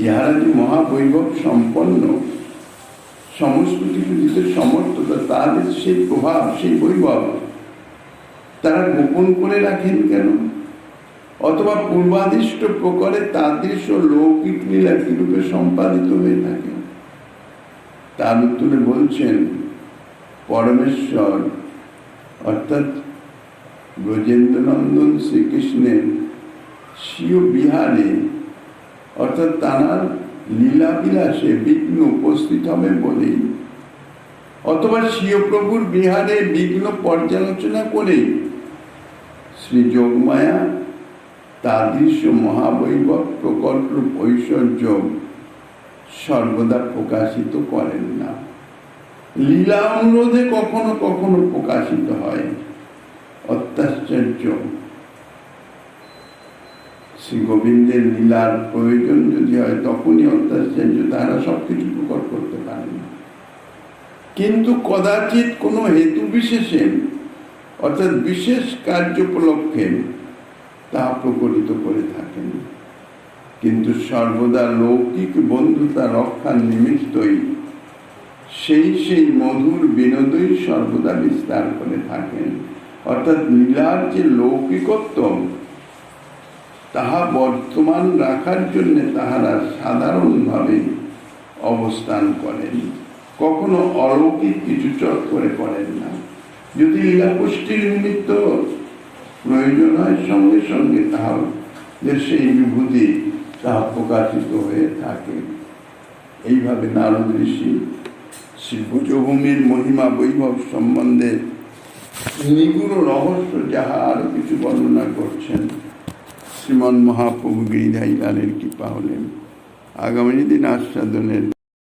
ইহারা যে মহাবৈভব সম্পন্ন, সমস্ত কিছু দিতে সমর্থতা, তাদের সেই প্রভাব, সেই বৈভব তারা গোপন করে রাখেন কেন? অথবা পূর্বাদিষ্ট প্রকারে তাদৃশ লৌকিক লীলা কিরূপে সম্পাদিত হয়ে থাকে? তার উত্তরে বলছেন, পরমেশ্বর অর্থাৎ ব্রজেন্দ্রনন্দন শ্রীকৃষ্ণের স্বীয় বিহারে অর্থাৎ তাঁর লীলা বিলাসে বিঘ্ন উপস্থিত হবে বলেই, অথবা স্বীয় প্রভুর বিহারে বিঘ্ন পর্যালোচনা করেই শ্রী যোগমায়া তাদৃশ্য মহাবৈভব প্রকল্প ঐশ্বর্য সর্বদা প্রকাশিত করেন না। লীলা অনুরোধে কখনো কখনো প্রকাশিত হয়। অত্যাশ্চর্য, শ্রী গোবিন্দের লীলার প্রয়োজন যদি হয় তখনই অত্যাশ্চর্য, তারা সবকিছু প্রকট করতে পারেন না। কিন্তু কদাচিৎ কোনো হেতু বিশেষে অর্থাৎ বিশেষ কার্য উপলক্ষে তাহা প্রকটিত করে থাকেন। কিন্তু সর্বদা লৌকিক বন্ধুতা রক্ষার নিমিত্তই সেই মধুর বিনোদই সর্বদা বিস্তার করে থাকেন। অর্থাৎ লীলার যে লৌকিকত্ব তাহা বর্তমান রাখার জন্য তাহারা সাধারণভাবে অবস্থান করেন, কখনো অলৌকিক কিছু চট করে করেন না। যদি লীলা পুষ্টির নিমিত্ত প্রয়োজন হয় সঙ্গে সঙ্গে তাহা যে সেই বিভূতি তাহা প্রকাশিত হয়ে থাকে। এইভাবে নারদ ঋষি শ্রী ভুজভূমির মহিমা বৈভব সম্বন্ধে নিগুড় রহস্য যাহা আরো কিছু বর্ণনা করছেন। শ্রীমন মহাপ্রভু গিরিধারী লালের কৃপা হলেন। আগামী দিন আস্বাদনের